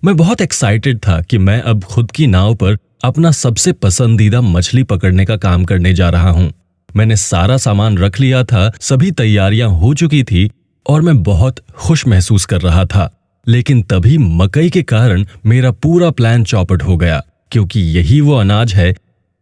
मैं बहुत एक्साइटेड था कि मैं अब खुद की नाव पर अपना सबसे पसंदीदा मछली पकड़ने का काम करने जा रहा हूं। मैंने सारा सामान रख लिया था, सभी तैयारियां हो चुकी थी और मैं बहुत खुश महसूस कर रहा था। लेकिन तभी मकई के कारण मेरा पूरा प्लान चौपट हो गया, क्योंकि यही वो अनाज है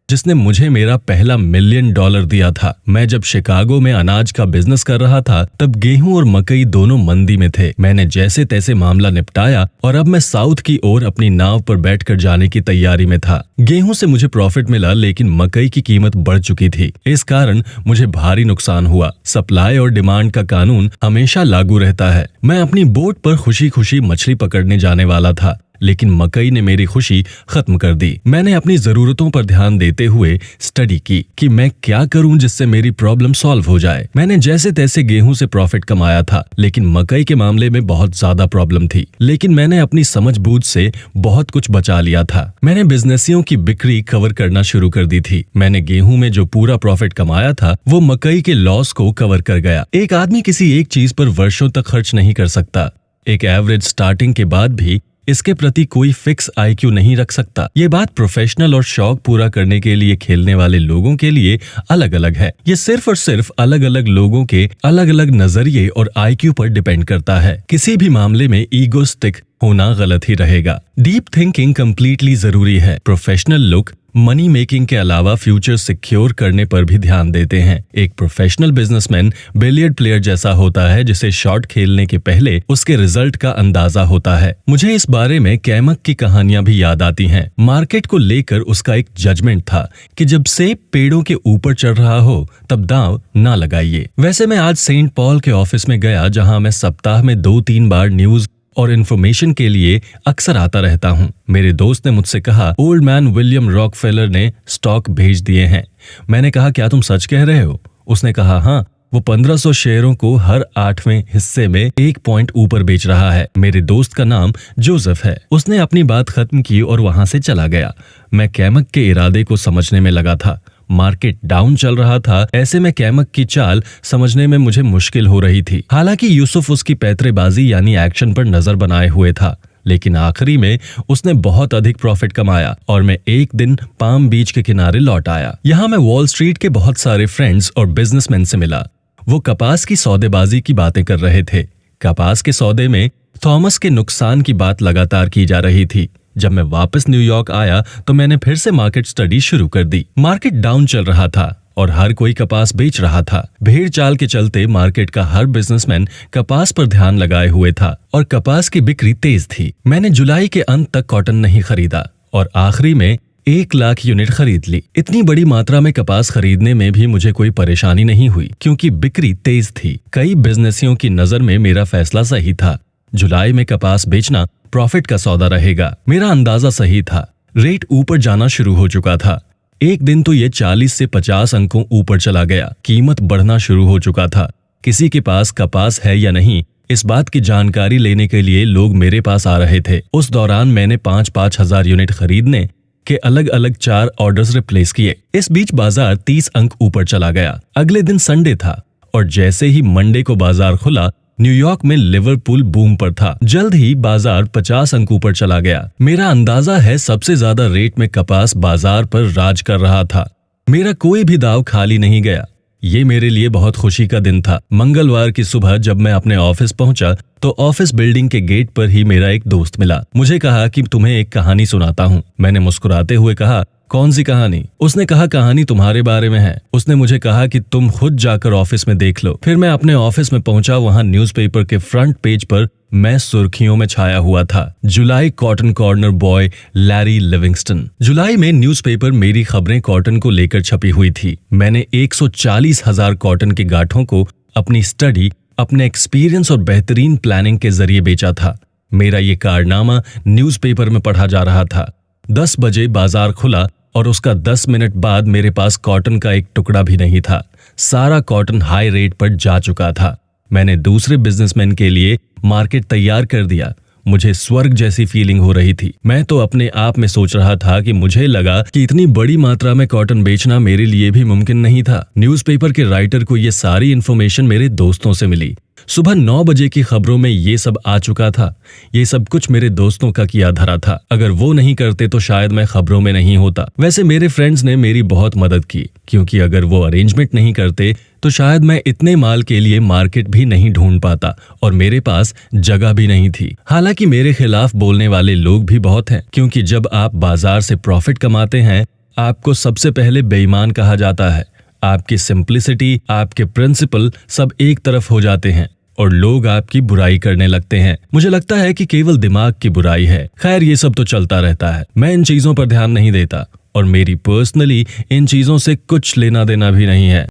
जिसने मुझे मेरा पहला $1 मिलियन दिया था। मैं जब शिकागो में अनाज का बिजनेस कर रहा था तब गेहूं और मकई दोनों मंदी में थे। मैंने जैसे तैसे मामला निपटाया और अब मैं साउथ की ओर अपनी नाव पर बैठकर जाने की तैयारी में था। गेहूं से मुझे प्रॉफिट मिला, लेकिन मकई की कीमत बढ़ चुकी थी। इस कारण मुझे भारी नुकसान हुआ। सप्लाई और डिमांड का कानून हमेशा लागू रहता है। मैं अपनी बोट पर खुशी खुशी मछली पकड़ने जाने वाला था, लेकिन मकई ने मेरी खुशी खत्म कर दी। मैंने अपनी जरूरतों पर ध्यान देते हुए स्टडी की कि मैं क्या करूं जिससे मेरी प्रॉब्लम सॉल्व हो जाए। मैंने जैसे तैसे गेहूं से प्रॉफिट कमाया था, लेकिन मकई के मामले में बहुत ज्यादा प्रॉब्लम थी। लेकिन मैंने अपनी समझबूझ से बहुत कुछ बचा लिया था। मैंने बिजनेसियों की बिक्री कवर करना शुरू कर दी थी। मैंने गेहूं में जो पूरा प्रॉफिट कमाया था वो मकई के लॉस को कवर कर गया। एक आदमी किसी एक चीज पर वर्षों तक खर्च नहीं कर सकता। एक एवरेज स्टार्टिंग के बाद भी इसके प्रति कोई फिक्स IQ नहीं रख सकता। ये बात प्रोफेशनल और शौक पूरा करने के लिए खेलने वाले लोगों के लिए अलग अलग है। ये सिर्फ और सिर्फ अलग अलग लोगों के अलग अलग नजरिए और IQ पर डिपेंड करता है। किसी भी मामले में ईगोस्टिक होना गलत ही रहेगा। डीप थिंकिंग कंप्लीटली जरूरी है। प्रोफेशनल लुक मनी मेकिंग के अलावा फ्यूचर सिक्योर करने पर भी ध्यान देते हैं। एक प्रोफेशनल बिजनेसमैन बिलियर्ड प्लेयर जैसा होता है, जिसे शॉट खेलने के पहले उसके रिजल्ट का अंदाजा होता है। मुझे इस बारे में कैमक की कहानियां भी याद आती हैं। मार्केट को लेकर उसका एक जजमेंट था कि जब सेब पेड़ों के ऊपर चढ़ रहा हो तब दांव ना लगाइए। वैसे मैं आज सेंट पॉल के ऑफिस में गया, जहां मैं सप्ताह में 2-3 बार न्यूज और इन्फॉर्मेशन के लिए अक्सर आता रहता हूँ। मेरे दोस्त ने मुझसे कहा, ओल्ड मैन विलियम रॉकफेलर ने स्टॉक भेज दिए हैं। मैंने कहा, क्या तुम सच कह रहे हो? उसने कहा, हाँ, वो 1500 शेयरों को हर 8वें हिस्से में 1 पॉइंट ऊपर बेच रहा है। मेरे दोस्त का नाम जोसेफ है। उसने अपनी बात खत्म की और वहां से चला गया। मैं कैमक के इरादे को समझने में लगा था। मार्केट डाउन चल रहा था। ऐसे में कैमक की चाल समझने में मुझे मुश्किल हो रही थी। हालांकि यूसुफ उसकी पैतरेबाजी यानी एक्शन पर नजर बनाए हुए था, लेकिन आखिरी में उसने बहुत अधिक प्रॉफिट कमाया और मैं एक दिन पाम बीच के किनारे लौट आया। यहाँ मैं वॉल स्ट्रीट के बहुत सारे फ्रेंड्स और बिजनेसमैन से मिला। वो कपास की सौदेबाजी की बातें कर रहे थे। कपास के सौदे में थॉमस के नुकसान की बात लगातार की जा रही थी। जब मैं वापस न्यूयॉर्क आया तो मैंने फिर से मार्केट स्टडी शुरू कर दी। मार्केट डाउन चल रहा था और हर कोई कपास बेच रहा था। भेड़ चाल के चलते मार्केट का हर बिजनेसमैन कपास पर ध्यान लगाए हुए था और कपास की बिक्री तेज थी। मैंने जुलाई के अंत तक कॉटन नहीं खरीदा और आखिरी में 1 लाख यूनिट खरीद ली। इतनी बड़ी मात्रा में कपास खरीदने में भी मुझे कोई परेशानी नहीं हुई, क्योंकि बिक्री तेज थी। कई बिजनेसियों की नजर में मेरा फैसला सही था। जुलाई में कपास बेचना प्रॉफिट का सौदा रहेगा। मेरा अंदाजा सही था। रेट ऊपर जाना शुरू हो चुका था। एक दिन तो ये 40 से 50 अंकों ऊपर चला गया। कीमत बढ़ना शुरू हो चुका था। किसी के पास कपास है या नहीं, इस बात की जानकारी लेने के लिए लोग मेरे पास आ रहे थे। उस दौरान मैंने 5-5 हजार यूनिट खरीदने के अलग अलग 4 ऑर्डर्स रिप्लेस किए। इस बीच बाजार 30 अंक ऊपर चला गया। अगले दिन संडे था और जैसे ही मंडे को बाजार खुला, न्यूयॉर्क में लिवरपूल बूम पर था। जल्द ही बाजार 50 अंक ऊपर चला गया। मेरा अंदाजा है सबसे ज्यादा रेट में कपास बाजार पर राज कर रहा था। मेरा कोई भी दाव खाली नहीं गया। ये मेरे लिए बहुत खुशी का दिन था। मंगलवार की सुबह जब मैं अपने ऑफिस पहुंचा तो ऑफिस बिल्डिंग के गेट पर ही मेरा एक दोस्त मिला। मुझे कहा कि तुम्हें एक कहानी सुनाता हूँ। मैंने मुस्कुराते हुए कहा, कौन सी कहानी? उसने कहा, कहानी तुम्हारे बारे में है। उसने मुझे कहा कि तुम खुद जाकर ऑफिस में देख लो। फिर मैं अपने ऑफिस में पहुंचा। वहां न्यूज़पेपर के फ्रंट पेज पर मैं सुर्खियों में छाया हुआ था। जुलाई cotton corner boy Larry Livingston. जुलाई में न्यूज़पेपर मेरी खबरें कॉटन को लेकर छपी हुई थी। मैंने 140,000 कॉटन के गांठों को अपनी स्टडी, अपने एक्सपीरियंस और बेहतरीन प्लानिंग के जरिए बेचा था। मेरा ये कारनामा न्यूज़पेपर में पढ़ा जा रहा था। 10 बजे बाजार खुला और उसका 10 मिनट बाद मेरे पास कॉटन का एक टुकड़ा भी नहीं था। सारा कॉटन हाई रेट पर जा चुका था। मैंने दूसरे बिजनेसमैन के लिए मार्केट तैयार कर दिया। मुझे स्वर्ग जैसी फीलिंग हो रही थी। मैं तो अपने आप में सोच रहा था कि मुझे लगा कि इतनी बड़ी मात्रा में कॉटन बेचना मेरे लिए भी मुमकिन नहीं था। न्यूज़पेपर के राइटर को ये सारी इन्फॉर्मेशन मेरे दोस्तों से मिली। सुबह 9 बजे की खबरों में ये सब आ चुका था। ये सब कुछ मेरे दोस्तों का किया धरा था। अगर वो नहीं करते तो शायद मैं खबरों में नहीं होता। वैसे मेरे फ्रेंड्स ने मेरी बहुत मदद की, क्योंकि अगर वो अरेंजमेंट नहीं करते तो शायद मैं इतने माल के लिए मार्केट भी नहीं ढूंढ पाता और मेरे पास जगह भी नहीं थी। हालांकि मेरे खिलाफ बोलने वाले लोग भी बहुत हैं, क्योंकि जब आप बाजार से प्रॉफिट कमाते हैं आपको सबसे पहले बेईमान कहा जाता है। आपकी सिंप्लिसिटी, आपके प्रिंसिपल सब एक तरफ हो जाते हैं और लोग आपकी बुराई करने लगते हैं। मुझे लगता है कि केवल दिमाग की बुराई है। खैर, ये सब तो चलता रहता है। मैं इन चीजों पर ध्यान नहीं देता और मेरी पर्सनली इन चीजों से कुछ लेना देना भी नहीं है।